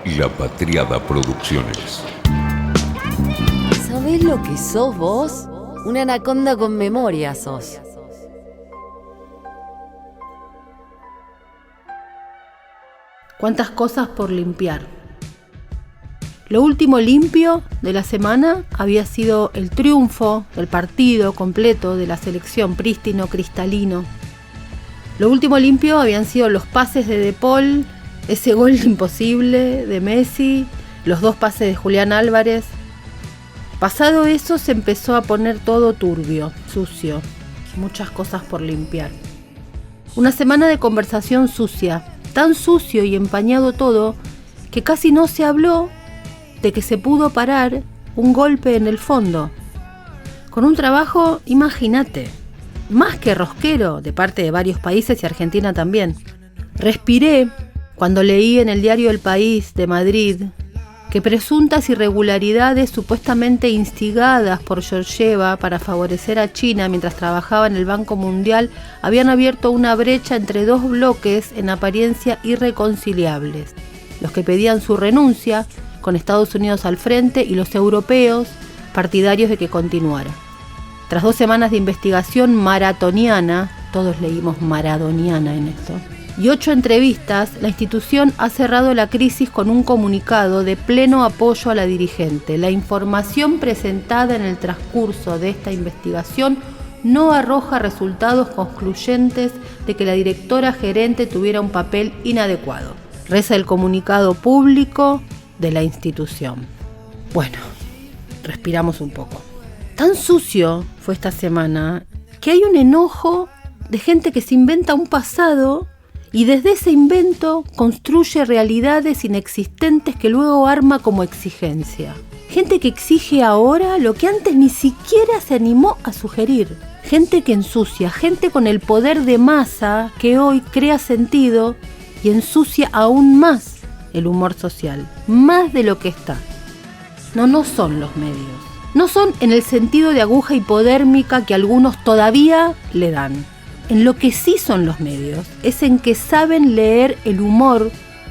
y La Patriada Producciones. ¿Sabés lo que sos vos? Una anaconda con memoria sos. Cuántas cosas por limpiar. Lo último limpio de la semana había sido el triunfo del partido completo de la selección prístino cristalino. Lo último limpio habían sido los pases de De Paul, ese gol imposible de Messi, los 2 pases de Julián Álvarez. Pasado eso se empezó a poner todo turbio, sucio, muchas cosas por limpiar. Una semana de conversación sucia, tan sucio y empañado todo que casi no se habló de que se pudo parar un golpe en el fondo. Con un trabajo, imagínate, más que rosquero de parte de varios países y Argentina también. Respiré cuando leí en el diario El País de Madrid que presuntas irregularidades supuestamente instigadas por Georgieva para favorecer a China mientras trabajaba en el Banco Mundial habían abierto una brecha entre 2 bloques en apariencia irreconciliables: los que pedían su renuncia, con Estados Unidos al frente, y los europeos, partidarios de que continuara. Tras 2 semanas de investigación maratoniana, todos leímos maradoniana en esto, y 8 entrevistas, la institución ha cerrado la crisis con un comunicado de pleno apoyo a la dirigente. La información presentada en el transcurso de esta investigación no arroja resultados concluyentes de que la directora gerente tuviera un papel inadecuado. Reza el comunicado público de la institución. Bueno, respiramos un poco. Tan sucio fue esta semana que hay un enojo de gente que se inventa un pasado y desde ese invento construye realidades inexistentes que luego arma como exigencia. Gente que exige ahora lo que antes ni siquiera se animó a sugerir. Gente que ensucia, gente con el poder de masa que hoy crea sentido y ensucia aún más el humor social, más de lo que está. No son los medios. No son en el sentido de aguja hipodérmica que algunos todavía le dan. En lo que sí son los medios es en que saben leer el humor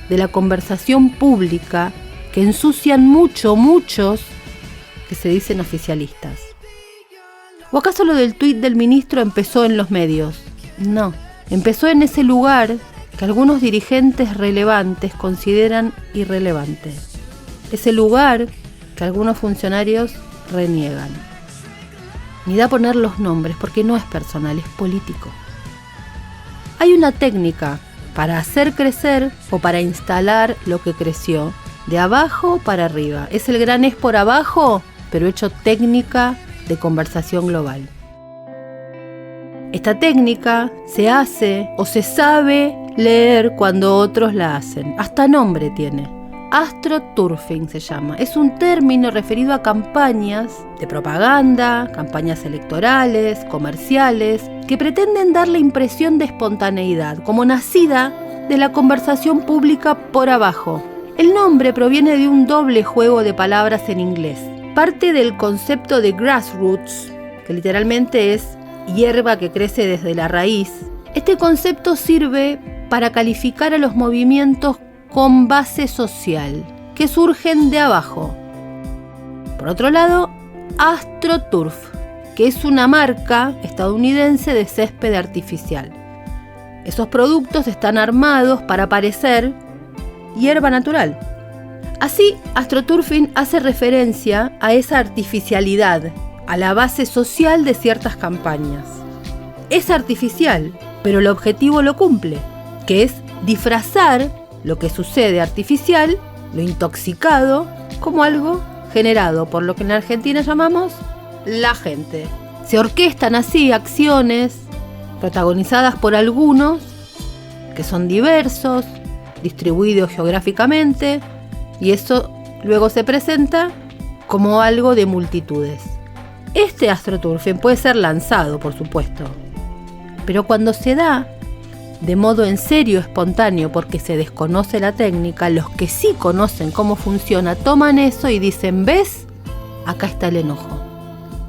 de la conversación pública que ensucian muchos que se dicen oficialistas. ¿O acaso lo del tuit del ministro empezó en los medios? No, empezó en ese lugar que algunos dirigentes relevantes consideran irrelevante. Ese lugar que algunos funcionarios reniegan. Ni da poner los nombres porque no es personal, es político. Hay una técnica para hacer crecer o para instalar lo que creció, de abajo para arriba. Es el gran es por abajo, pero hecho técnica de conversación global. Esta técnica se hace o se sabe leer cuando otros la hacen. Hasta nombre tiene. AstroTurfing se llama. Es un término referido a campañas de propaganda, campañas electorales, comerciales, que pretenden dar la impresión de espontaneidad, como nacida de la conversación pública por abajo. El nombre proviene de un doble juego de palabras en inglés. Parte del concepto de grassroots, que literalmente es hierba que crece desde la raíz. Este concepto sirve para calificar a los movimientos con base social, que surgen de abajo. Por otro lado, AstroTurf, que es una marca estadounidense de césped artificial. Esos productos están armados para parecer hierba natural. Así, AstroTurfing hace referencia a esa artificialidad, a la base social de ciertas campañas. Es artificial, pero el objetivo lo cumple, que es disfrazar lo que sucede artificial, lo intoxicado, como algo generado por lo que en Argentina llamamos la gente. Se orquestan así acciones protagonizadas por algunos que son diversos, distribuidos geográficamente, y eso luego se presenta como algo de multitudes. Este AstroTurfing puede ser lanzado, por supuesto, pero cuando se da de modo en serio espontáneo porque se desconoce la técnica, los que sí conocen cómo funciona toman eso y dicen: ¿ves? Acá está el enojo.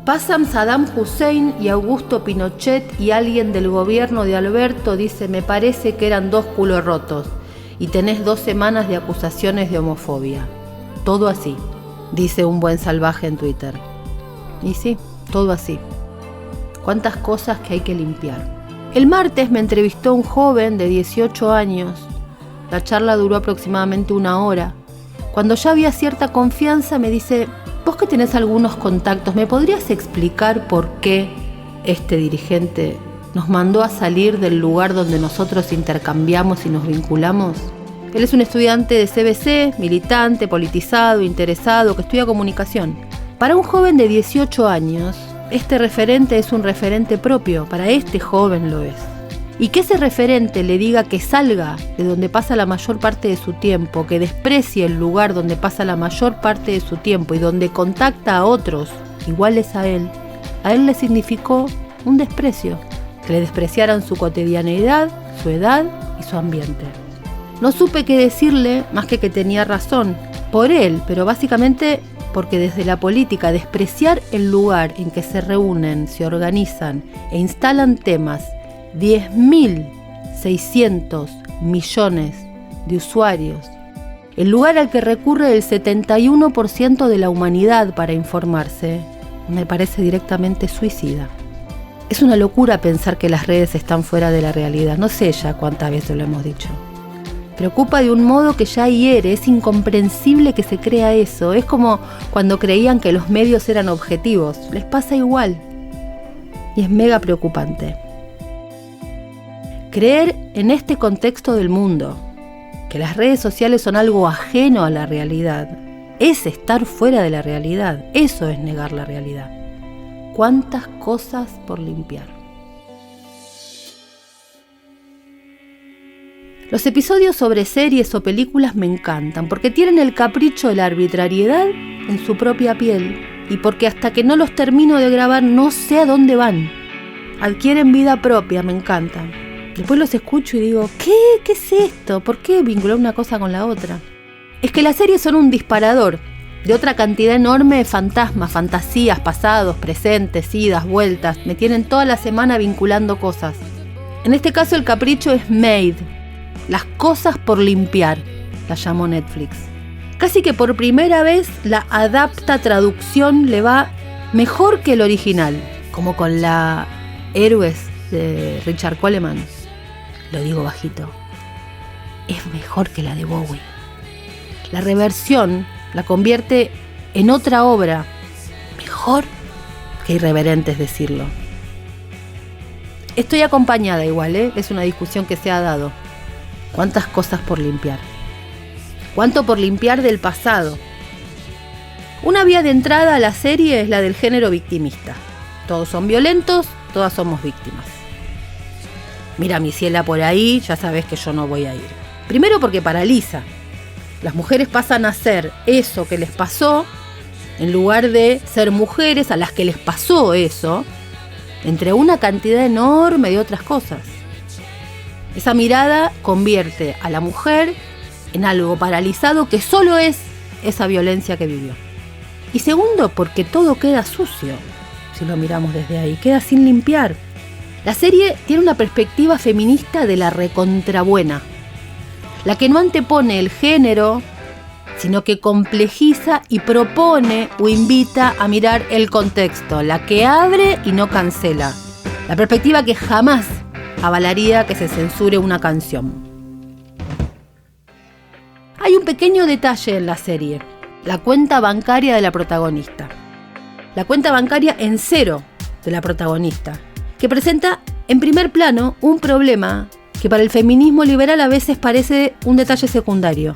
Pasan Saddam Hussein y Augusto Pinochet y alguien del gobierno de Alberto dice: me parece que eran 2 culos rotos. y tenés 2 semanas de acusaciones de homofobia. Todo así, dice un buen salvaje en Twitter. Y sí, todo así. Cuántas cosas que hay que limpiar. El martes me entrevistó un joven de 18 años. La charla duró aproximadamente 1 hora. Cuando ya había cierta confianza me dice: vos que tenés algunos contactos, ¿me podrías explicar por qué este dirigente nos mandó a salir del lugar donde nosotros intercambiamos y nos vinculamos? Él es un estudiante de CBC, militante, politizado, interesado, que estudia comunicación. Para un joven de 18 años, este referente es un referente propio, para este joven lo es. Y que ese referente le diga que salga de donde pasa la mayor parte de su tiempo, que desprecie el lugar donde pasa la mayor parte de su tiempo y donde contacta a otros iguales a él le significó un desprecio, que le despreciaran su cotidianeidad, su edad y su ambiente. No supe qué decirle más que tenía razón, por él, pero básicamente porque desde la política despreciar el lugar en que se reúnen, se organizan e instalan temas 10.600 millones de usuarios, el lugar al que recurre el 71% de la humanidad para informarse, me parece directamente suicida. Es una locura pensar que las redes están fuera de la realidad, no sé ya cuántas veces lo hemos dicho. Preocupa de un modo que ya hiere, es incomprensible que se crea eso. Es como cuando creían que los medios eran objetivos. Les pasa igual. Y es mega preocupante. Creer en este contexto del mundo, que las redes sociales son algo ajeno a la realidad, es estar fuera de la realidad. Eso es negar la realidad. ¿Cuántas cosas por limpiar? Los episodios sobre series o películas me encantan porque tienen el capricho de la arbitrariedad en su propia piel y porque hasta que no los termino de grabar no sé a dónde van. Adquieren vida propia, me encantan. Después los escucho y digo, ¿qué es esto? ¿Por qué vincular una cosa con la otra? Es que las series son un disparador de otra cantidad enorme de fantasmas, fantasías, pasados, presentes, idas, vueltas. Me tienen toda la semana vinculando cosas. En este caso el capricho es Made. Las cosas por limpiar, la llamó Netflix. Casi que por primera vez la adapta traducción le va mejor que el original, como con la Héroes de Richard Coleman. Lo digo bajito. Es mejor que la de Bowie. La reversión la convierte en otra obra. Mejor que irreverente es decirlo. Estoy acompañada igual, es una discusión que se ha dado. ¿Cuántas cosas por limpiar? ¿Cuánto por limpiar del pasado? Una vía de entrada a la serie es la del género victimista. Todos son violentos, todas somos víctimas. Mira mi ciela por ahí, ya sabes que yo no voy a ir. Primero porque paraliza. Las mujeres pasan a ser eso que les pasó, en lugar de ser mujeres a las que les pasó eso, entre una cantidad enorme de otras cosas. Esa mirada convierte a la mujer en algo paralizado que solo es esa violencia que vivió. Y segundo, porque todo queda sucio, si lo miramos desde ahí, queda sin limpiar. La serie tiene una perspectiva feminista de la recontrabuena, la que no antepone el género, sino que complejiza y propone o invita a mirar el contexto, la que abre y no cancela, la perspectiva que jamás avalaría que se censure una canción. Hay un pequeño detalle en la serie, la cuenta bancaria de la protagonista. La cuenta bancaria en cero de la protagonista, que presenta en primer plano un problema que para el feminismo liberal a veces parece un detalle secundario.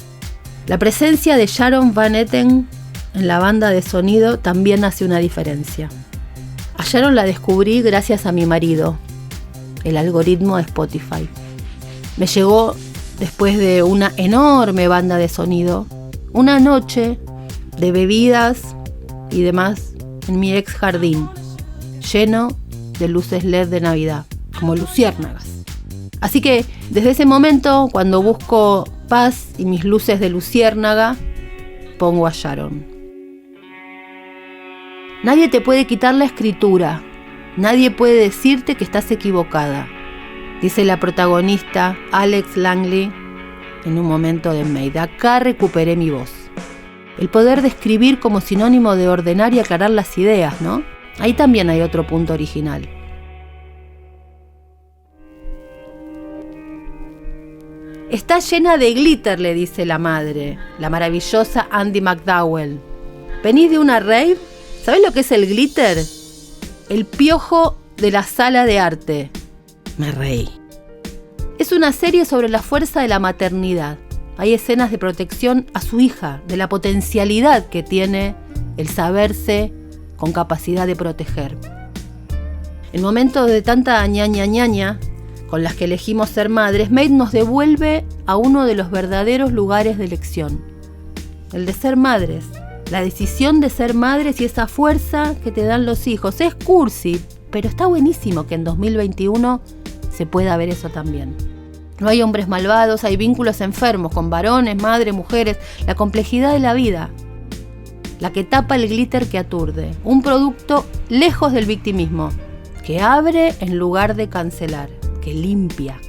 La presencia de Sharon Van Etten en la banda de sonido también hace una diferencia. A Sharon la descubrí gracias a mi marido, el algoritmo de Spotify. Me llegó después de una enorme banda de sonido, una noche de bebidas y demás en mi ex jardín, lleno de luces LED de Navidad, como luciérnagas. Así que desde ese momento, cuando busco paz y mis luces de luciérnaga, pongo a Sharon. Nadie te puede quitar la escritura. Nadie puede decirte que estás equivocada, dice la protagonista Alex Langley en un momento de Maid. Acá recuperé mi voz. El poder de escribir como sinónimo de ordenar y aclarar las ideas, ¿no? Ahí también hay otro punto original. Está llena de glitter, le dice la madre, la maravillosa Andie MacDowell. ¿Venís de una rave? ¿Sabés lo que es el glitter? El piojo de la sala de arte. Me reí. Es una serie sobre la fuerza de la maternidad. Hay escenas de protección a su hija, de la potencialidad que tiene el saberse con capacidad de proteger. En momentos de tanta ñaña con las que elegimos ser madres, Maid nos devuelve a uno de los verdaderos lugares de elección. El de ser madres. La decisión de ser madres y esa fuerza que te dan los hijos. Es cursi, pero está buenísimo que en 2021 se pueda ver eso también. No hay hombres malvados, hay vínculos enfermos con varones, madres, mujeres, la complejidad de la vida, la que tapa el glitter que aturde, un producto lejos del victimismo, que abre en lugar de cancelar, que limpia.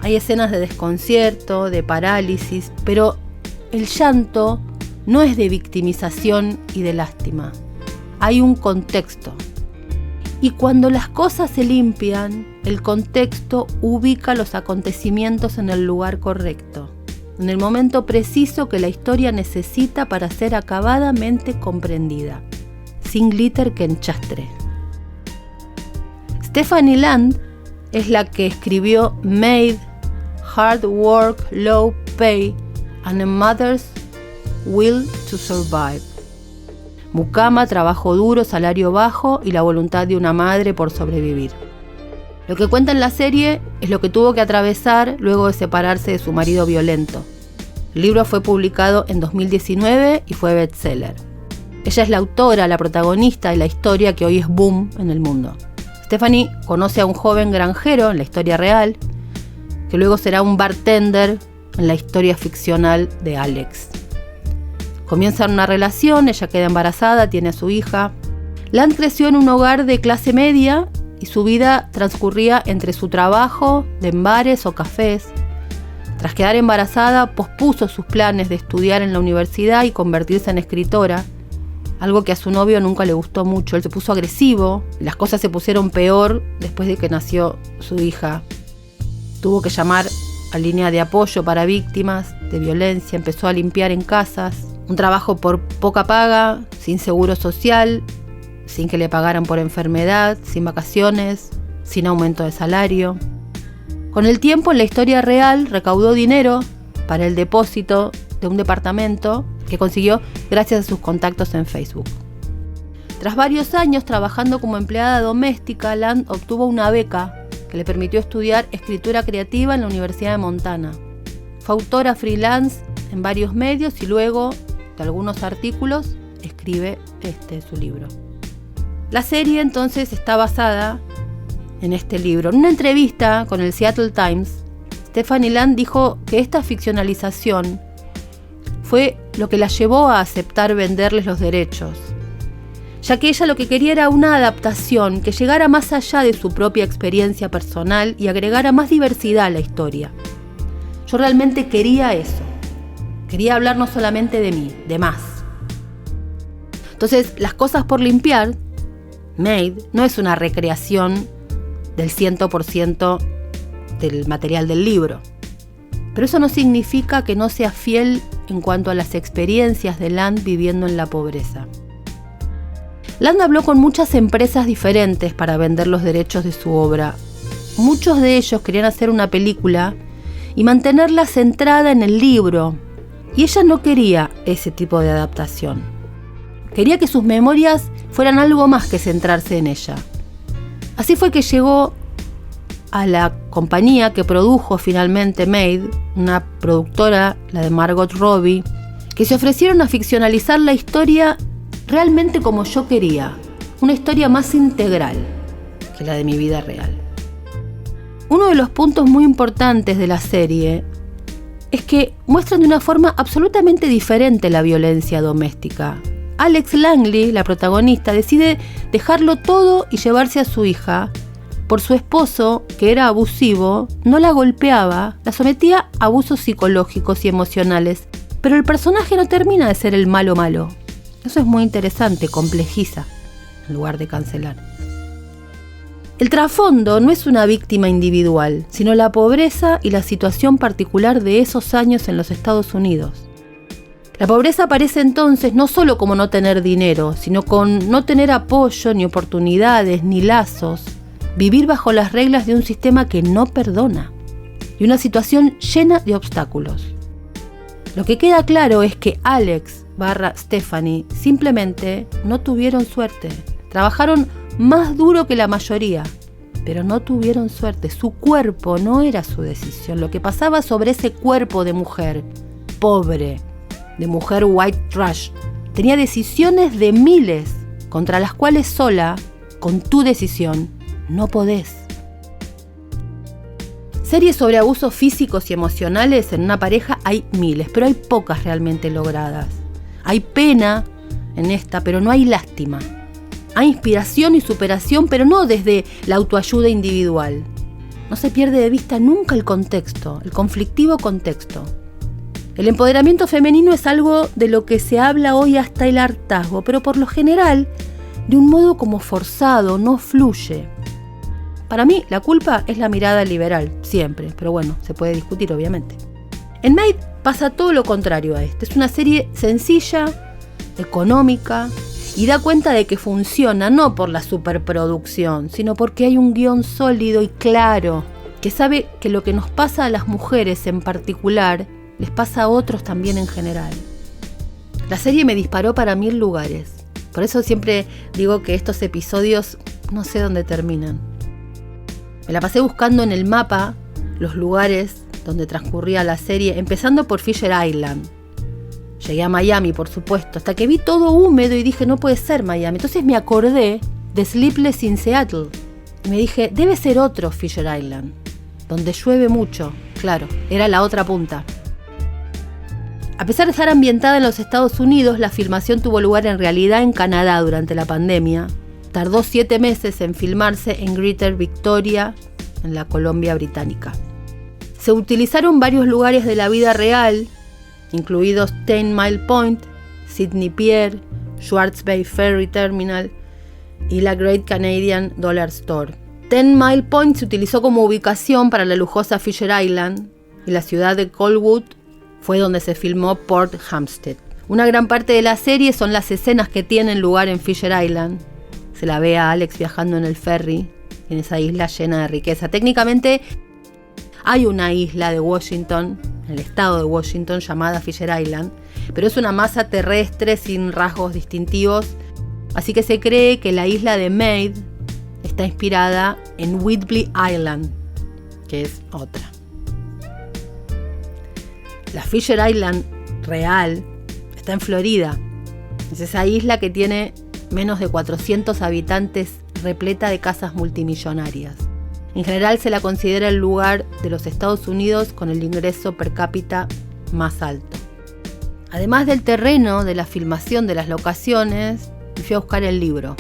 Hay escenas de desconcierto, de parálisis, pero el llanto no es de victimización y de lástima. Hay un contexto. Y cuando las cosas se limpian, el contexto ubica los acontecimientos en el lugar correcto, en el momento preciso que la historia necesita para ser acabadamente comprendida, sin glitter que enchastre. Stephanie Land es la que escribió Maid, Hard Work, Low Pay and a Mother's Will to Survive. Mucama, trabajo duro, salario bajo y la voluntad de una madre por sobrevivir. Lo que cuenta en la serie es lo que tuvo que atravesar luego de separarse de su marido violento. El libro fue publicado en 2019 y fue bestseller. Ella es la autora, la protagonista de la historia que hoy es boom en el mundo. Stephanie conoce a un joven granjero en la historia real, que luego será un bartender en la historia ficcional de Alex. Comienzan una relación, ella queda embarazada, tiene a su hija. Land creció en un hogar de clase media y su vida transcurría entre su trabajo de en bares o cafés. Tras quedar embarazada, pospuso sus planes de estudiar en la universidad y convertirse en escritora, algo que a su novio nunca le gustó mucho. Él se puso agresivo, las cosas se pusieron peor después de que nació su hija. Tuvo que llamar a línea de apoyo para víctimas de violencia, empezó a limpiar en casas. Un trabajo por poca paga, sin seguro social, sin que le pagaran por enfermedad, sin vacaciones, sin aumento de salario. Con el tiempo, en la historia real, recaudó dinero para el depósito de un departamento que consiguió gracias a sus contactos en Facebook. Tras varios años trabajando como empleada doméstica, Land obtuvo una beca que le permitió estudiar escritura creativa en la Universidad de Montana. Fue autora freelance en varios medios y luego de algunos artículos escribe su libro. La serie entonces está basada en este libro. En una entrevista con el Seattle Times, Stephanie Land dijo que esta ficcionalización fue lo que la llevó a aceptar venderles los derechos, ya que ella lo que quería era una adaptación que llegara más allá de su propia experiencia personal y agregara más diversidad a la historia. Yo realmente quería eso. Quería hablar no solamente de mí, de más. Entonces, Las cosas por limpiar, Maid, no es una recreación del 100% del material del libro. Pero eso no significa que no sea fiel en cuanto a las experiencias de Land viviendo en la pobreza. Land habló con muchas empresas diferentes para vender los derechos de su obra. Muchos de ellos querían hacer una película y mantenerla centrada en el libro. Y ella no quería ese tipo de adaptación. Quería que sus memorias fueran algo más que centrarse en ella. Así fue que llegó a la compañía que produjo finalmente Maid, una productora, la de Margot Robbie, que se ofrecieron a ficcionalizar la historia realmente como yo quería, una historia más integral que la de mi vida real. Uno de los puntos muy importantes de la serie es que muestran de una forma absolutamente diferente la violencia doméstica. Alex Langley, la protagonista, decide dejarlo todo y llevarse a su hija por su esposo, que era abusivo, no la golpeaba, la sometía a abusos psicológicos y emocionales, pero el personaje no termina de ser el malo malo. Eso es muy interesante, complejiza, en lugar de cancelar. El trasfondo no es una víctima individual, sino la pobreza y la situación particular de esos años en los Estados Unidos. La pobreza aparece entonces no solo como no tener dinero, sino con no tener apoyo, ni oportunidades, ni lazos, vivir bajo las reglas de un sistema que no perdona, y una situación llena de obstáculos. Lo que queda claro es que Alex / Stephanie simplemente no tuvieron suerte. Trabajaron más duro que la mayoría, pero no tuvieron suerte. Su cuerpo no era su decisión. Lo que pasaba sobre ese cuerpo de mujer pobre, de mujer white trash, tenía decisiones de miles contra las cuales sola, con tu decisión, no podés. Series sobre abusos físicos y emocionales en una pareja hay miles, pero hay pocas realmente logradas. Hay pena en esta, pero no hay lástima. Hay inspiración y superación, pero no desde la autoayuda individual. No se pierde de vista nunca el contexto, el conflictivo contexto. El empoderamiento femenino es algo de lo que se habla hoy hasta el hartazgo, pero por lo general, de un modo como forzado, no fluye. Para mí, la culpa es la mirada liberal, siempre, pero bueno, se puede discutir obviamente. En Maid pasa todo lo contrario a esto. Es una serie sencilla, económica, y da cuenta de que funciona no por la superproducción, sino porque hay un guión sólido y claro, que sabe que lo que nos pasa a las mujeres en particular, les pasa a otros también en general. La serie me disparó para 1000 lugares. Por eso siempre digo que estos episodios no sé dónde terminan. Me la pasé buscando en el mapa los lugares donde transcurría la serie, empezando por Fisher Island. Llegué a Miami, por supuesto, hasta que vi todo húmedo y dije, no puede ser Miami. Entonces me acordé de Sleepless in Seattle. Y me dije, debe ser otro Fisher Island, donde llueve mucho. Claro, era la otra punta. A pesar de estar ambientada en los Estados Unidos, la filmación tuvo lugar en realidad en Canadá durante la pandemia. Tardó 7 meses en filmarse en Greater Victoria, en la Columbia Británica. Se utilizaron varios lugares de la vida real, incluidos 10 Mile Point, Sydney Pier, Swartz Bay Ferry Terminal y la Great Canadian Dollar Store. 10 Mile Point se utilizó como ubicación para la lujosa Fisher Island y la ciudad de Colwood fue donde se filmó Port Hampstead. Una gran parte de la serie son las escenas que tienen lugar en Fisher Island. Se la ve a Alex viajando en el ferry en esa isla llena de riqueza. Técnicamente hay una isla de Washington, en el estado de Washington, llamada Fisher Island, pero es una masa terrestre sin rasgos distintivos, así que se cree que la isla de Maid está inspirada en Whidbey Island, que es otra. La Fisher Island real está en Florida. Es esa isla que tiene menos de 400 habitantes, repleta de casas multimillonarias. En general se la considera el lugar de los Estados Unidos con el ingreso per cápita más alto. Además del terreno, de la filmación de las locaciones, me fui a buscar el libro.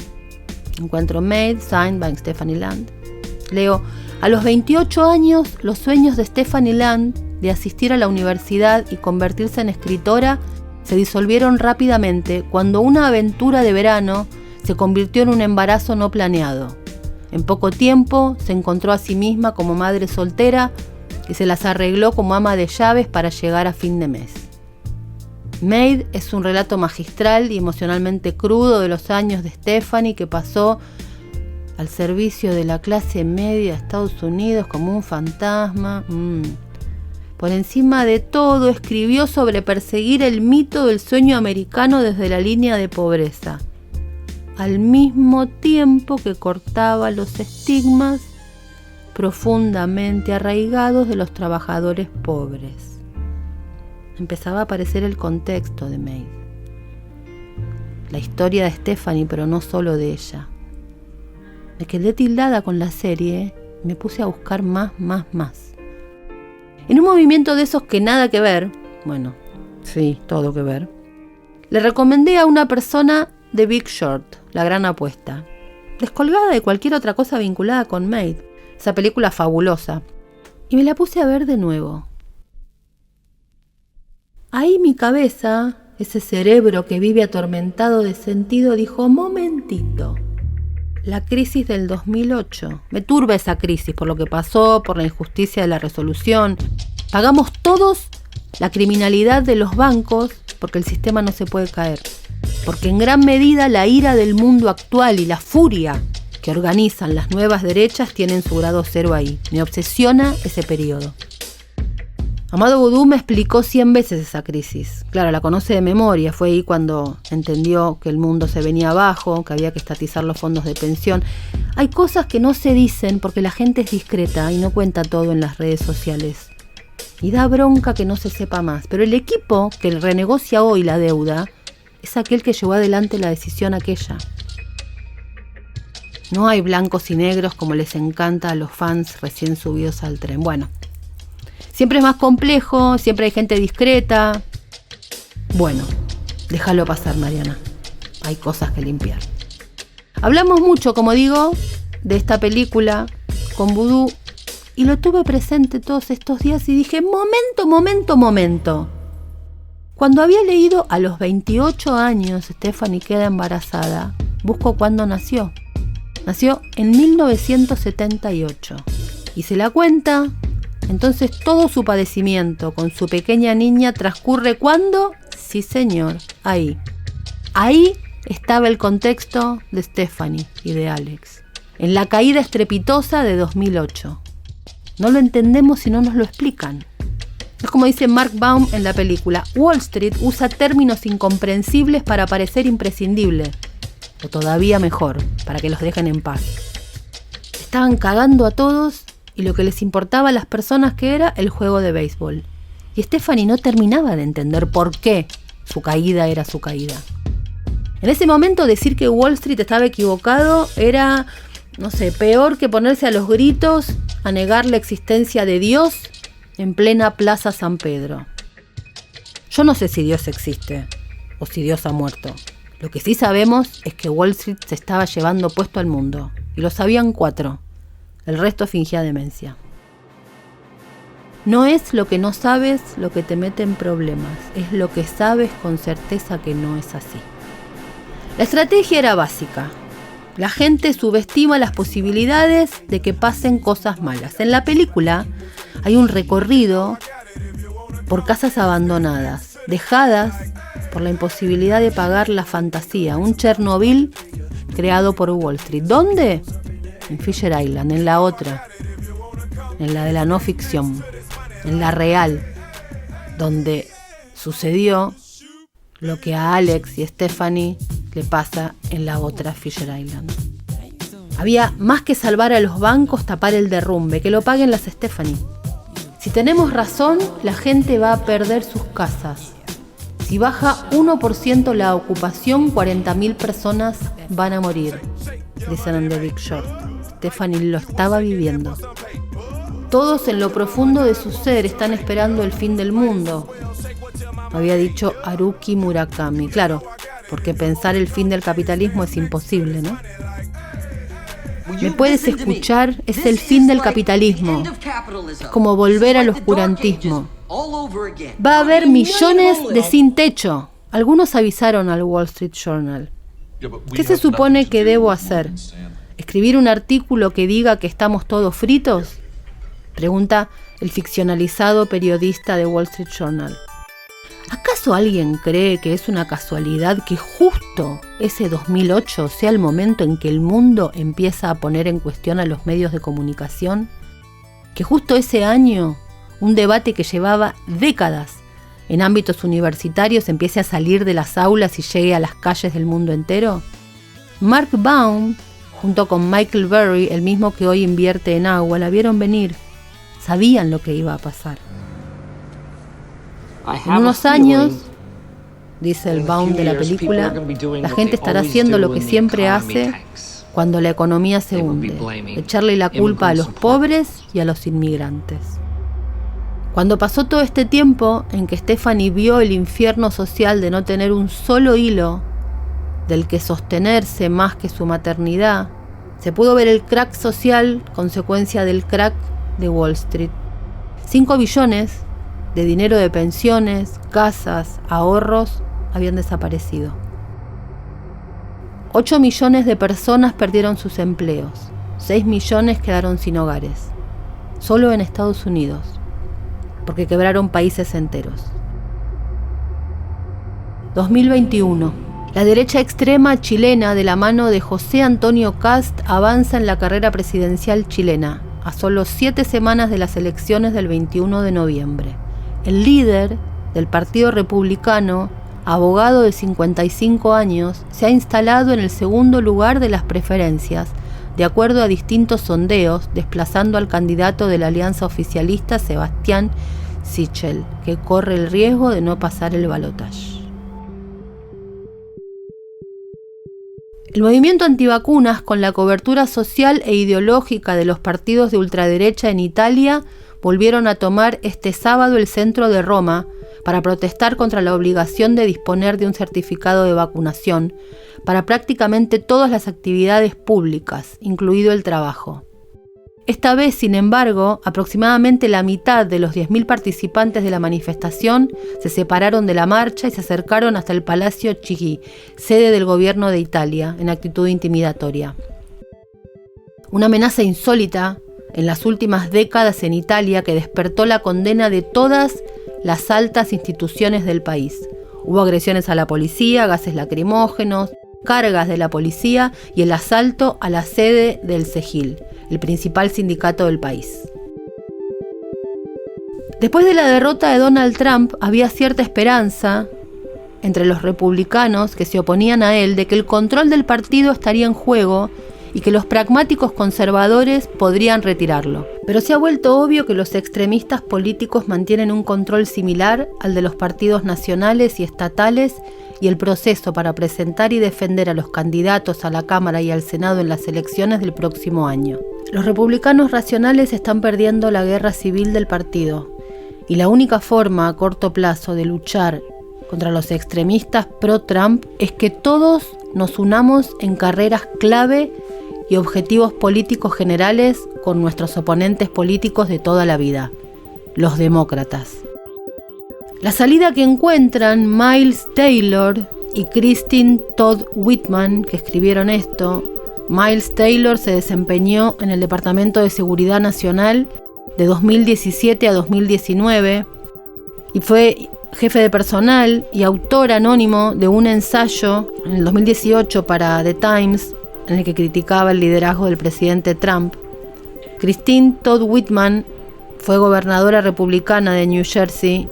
Encuentro Maid, signed by Stephanie Land. Leo, a los 28 años, los sueños de Stephanie Land de asistir a la universidad y convertirse en escritora se disolvieron rápidamente cuando una aventura de verano se convirtió en un embarazo no planeado. En poco tiempo se encontró a sí misma como madre soltera y se las arregló como ama de llaves para llegar a fin de mes. Maid es un relato magistral y emocionalmente crudo de los años de Stephanie que pasó al servicio de la clase media de Estados Unidos como un fantasma. Por encima de todo, escribió sobre perseguir el mito del sueño americano desde la línea de pobreza, al mismo tiempo que cortaba los estigmas profundamente arraigados de los trabajadores pobres. Empezaba a aparecer el contexto de Maid, la historia de Stephanie, pero no solo de ella. Me quedé tildada con la serie y me puse a buscar más. En un movimiento de esos que nada que ver, bueno, sí, todo que ver, le recomendé a una persona The Big Short, La Gran Apuesta. descolgada de cualquier otra cosa vinculada con Maid, esa película fabulosa. Y me la puse a ver de nuevo. Ahí mi cabeza, ese cerebro que vive atormentado de sentido, dijo, momentito, la crisis del 2008. Me turba esa crisis por lo que pasó, por la injusticia de la resolución. Pagamos todos la criminalidad de los bancos porque el sistema no se puede caer. Porque en gran medida la ira del mundo actual y la furia que organizan las nuevas derechas tienen su grado cero ahí. Me obsesiona ese periodo. Amado Boudou me explicó 100 veces esa crisis. Claro, la conoce de memoria. Fue ahí cuando entendió que el mundo se venía abajo, que había que estatizar los fondos de pensión. Hay cosas que no se dicen porque la gente es discreta y no cuenta todo en las redes sociales. Y da bronca que no se sepa más. Pero el equipo que renegocia hoy la deuda es aquel que llevó adelante la decisión aquella. No hay blancos y negros como les encanta a los fans recién subidos al tren. Bueno, siempre es más complejo, siempre hay gente discreta. Bueno, déjalo pasar, Mariana. Hay cosas que limpiar. Hablamos mucho, como digo, de esta película con Boudou y lo tuve presente todos estos días y dije, momento. Cuando había leído a los 28 años Stephanie queda embarazada, busco cuándo nació. Nació en 1978 y se la cuenta. Entonces todo su padecimiento con su pequeña niña transcurre ¿cuándo? Sí, señor, ahí. Ahí estaba el contexto de Stephanie y de Alex. En la caída estrepitosa de 2008. No lo entendemos si no nos lo explican. Es como dice Mark Baum en la película, Wall Street usa términos incomprensibles para parecer imprescindible. O todavía mejor, para que los dejen en paz. Estaban cagando a todos y lo que les importaba a las personas que era el juego de béisbol. Y Stephanie no terminaba de entender por qué su caída era su caída. En ese momento decir que Wall Street estaba equivocado era, no sé, peor que ponerse a los gritos a negar la existencia de Dios en plena Plaza San Pedro. Yo no sé si Dios existe o si Dios ha muerto. Lo que sí sabemos es que Wall Street se estaba llevando puesto al mundo. Y lo sabían 4. El resto fingía demencia. No es lo que no sabes lo que te mete en problemas. Es lo que sabes con certeza que no es así. La estrategia era básica. La gente subestima las posibilidades de que pasen cosas malas. En la película hay un recorrido por casas abandonadas, dejadas por la imposibilidad de pagar la fantasía. Un Chernobyl creado por Wall Street. ¿Dónde? En Fisher Island, en la otra. En la de la no ficción. En la real. Donde sucedió lo que a Alex y Stephanie le pasa en la otra Fisher Island. Había más que salvar a los bancos, tapar el derrumbe. Que lo paguen las Stephanie. Si tenemos razón, la gente va a perder sus casas. Si baja 1% la ocupación, 40.000 personas van a morir, dicen en The Big Short. Stephanie lo estaba viviendo. Todos en lo profundo de su ser están esperando el fin del mundo, había dicho Haruki Murakami. Claro, porque pensar el fin del capitalismo es imposible, ¿no? ¿Me puedes escuchar? Es el fin del capitalismo. Es como volver al oscurantismo. Va a haber millones de sin techo. Algunos avisaron al Wall Street Journal. ¿Qué se supone que debo hacer? ¿Escribir un artículo que diga que estamos todos fritos? Pregunta el ficcionalizado periodista de Wall Street Journal. ¿Acaso alguien cree que es una casualidad que justo ese 2008 sea el momento en que el mundo empieza a poner en cuestión a los medios de comunicación? ¿Que justo ese año un debate que llevaba décadas en ámbitos universitarios empiece a salir de las aulas y llegue a las calles del mundo entero? Mark Baum, junto con Michael Burry, el mismo que hoy invierte en agua, la vieron venir. Sabían lo que iba a pasar. En unos años, dice el Baum de la película, la gente estará haciendo lo que siempre hace cuando la economía se hunde, echarle la culpa a los pobres y a los inmigrantes. Cuando pasó todo este tiempo en que Stephanie vio el infierno social de no tener un solo hilo del que sostenerse más que su maternidad, Se pudo ver el crack social, consecuencia del crack de Wall Street. 5 billones de dinero de pensiones, casas, ahorros habían desaparecido. 8 millones de personas perdieron sus empleos. 6 millones quedaron sin hogares. Solo en Estados Unidos, porque quebraron países enteros. 2021. La derecha extrema chilena, de la mano de José Antonio Kast, avanza en la carrera presidencial chilena, a solo 7 semanas de las elecciones del 21 de noviembre. El líder del Partido Republicano, abogado de 55 años, se ha instalado en el segundo lugar de las preferencias, de acuerdo a distintos sondeos, desplazando al candidato de la alianza oficialista Sebastián Sichel, que corre el riesgo de no pasar el balotaje. El movimiento antivacunas, con la cobertura social e ideológica de los partidos de ultraderecha en Italia, volvieron a tomar este sábado el centro de Roma para protestar contra la obligación de disponer de un certificado de vacunación para prácticamente todas las actividades públicas, incluido el trabajo. Esta vez, sin embargo, aproximadamente la mitad de los 10.000 participantes de la manifestación se separaron de la marcha y se acercaron hasta el Palacio Chigi, sede del gobierno de Italia, en actitud intimidatoria. Una amenaza insólita en las últimas décadas en Italia que despertó la condena de todas las altas instituciones del país. Hubo agresiones a la policía, gases lacrimógenos, cargas de la policía y el asalto a la sede del CEGIL, el principal sindicato del país. Después de la derrota de Donald Trump, había cierta esperanza entre los republicanos que se oponían a él de que el control del partido estaría en juego y que los pragmáticos conservadores podrían retirarlo. Pero se ha vuelto obvio que los extremistas políticos mantienen un control similar al de los partidos nacionales y estatales, y el proceso para presentar y defender a los candidatos a la Cámara y al Senado en las elecciones del próximo año. Los republicanos racionales están perdiendo la guerra civil del partido, y la única forma a corto plazo de luchar contra los extremistas pro-Trump es que todos nos unamos en carreras clave y objetivos políticos generales con nuestros oponentes políticos de toda la vida, los demócratas. La salida que encuentran Miles Taylor y Christine Todd Whitman, que escribieron esto. Miles Taylor se desempeñó en el Departamento de Seguridad Nacional de 2017 a 2019 y fue jefe de personal y autor anónimo de un ensayo en el 2018 para The Times, en el que criticaba el liderazgo del presidente Trump. Christine Todd Whitman fue gobernadora republicana de New Jersey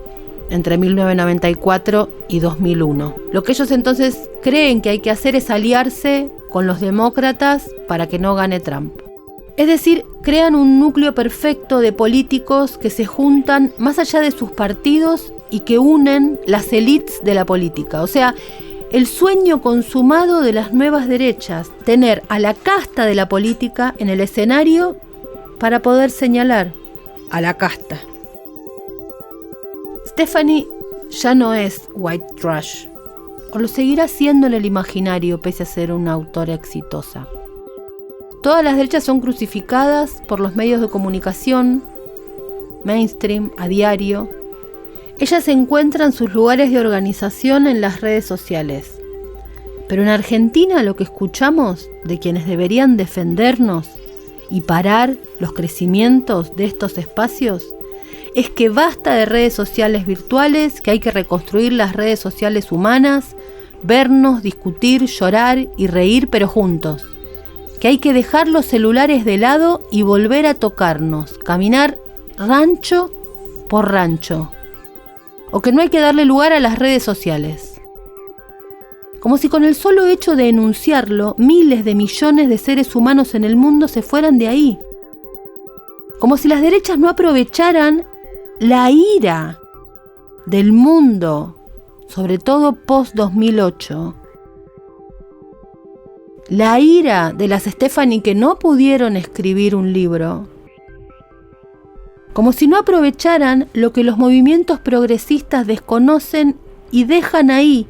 entre 1994 y 2001. Lo que ellos entonces creen que hay que hacer es aliarse con los demócratas para que no gane Trump. Es decir, crean un núcleo perfecto de políticos que se juntan más allá de sus partidos y que unen las élites de la política. O sea, el sueño consumado de las nuevas derechas, tener a la casta de la política en el escenario para poder señalar a la casta. Stephanie ya no es white trash, o lo seguirá siendo en el imaginario pese a ser una autora exitosa. Todas las derechas son crucificadas por los medios de comunicación, mainstream, a diario. Ellas encuentran sus lugares de organización en las redes sociales. Pero en Argentina lo que escuchamos de quienes deberían defendernos y parar los crecimientos de estos espacios es que basta de redes sociales virtuales, que hay que reconstruir las redes sociales humanas, vernos, discutir, llorar y reír, pero juntos. Que hay que dejar los celulares de lado y volver a tocarnos, caminar rancho por rancho. O que no hay que darle lugar a las redes sociales. Como si con el solo hecho de enunciarlo, miles de millones de seres humanos en el mundo se fueran de ahí. Como si las derechas no aprovecharan la ira del mundo, sobre todo post-2008, la ira de las Stephanie que no pudieron escribir un libro, como si no aprovecharan lo que los movimientos progresistas desconocen y dejan ahí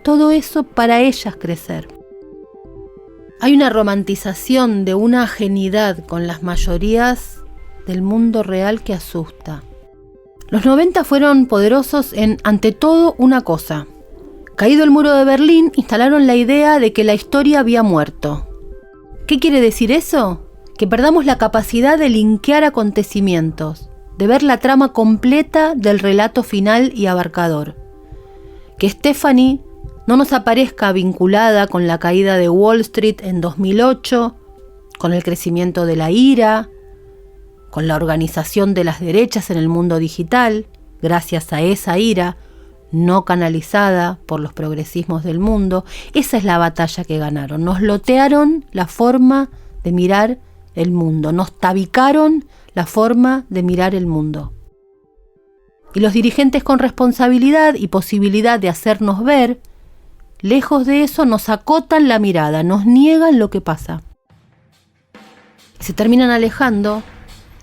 todo eso para ellas crecer. Hay una romantización de una ajenidad con las mayorías del mundo real que asusta. Los 90 fueron poderosos en, ante todo, una cosa. Caído el muro de Berlín, instalaron la idea de que la historia había muerto. ¿Qué quiere decir eso? Que perdamos la capacidad de linkear acontecimientos, de ver la trama completa del relato final y abarcador. Que Stephanie no nos aparezca vinculada con la caída de Wall Street en 2008, con el crecimiento de la ira, con la organización de las derechas en el mundo digital, gracias a esa ira no canalizada por los progresismos del mundo. Esa es la batalla que ganaron. Nos lotearon la forma de mirar el mundo, nos tabicaron la forma de mirar el mundo. Y los dirigentes con responsabilidad y posibilidad de hacernos ver, lejos de eso, nos acotan la mirada, nos niegan lo que pasa. Y se terminan alejando,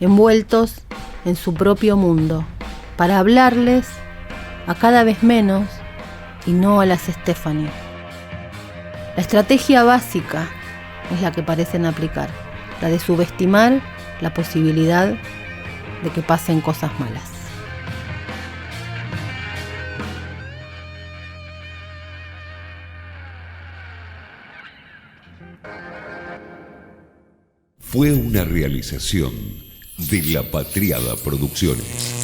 envueltos en su propio mundo, para hablarles a cada vez menos y no a las Stephanie. La estrategia básica es la que parecen aplicar, la de subestimar la posibilidad de que pasen cosas malas. Fue una realización de La Patriada Producciones.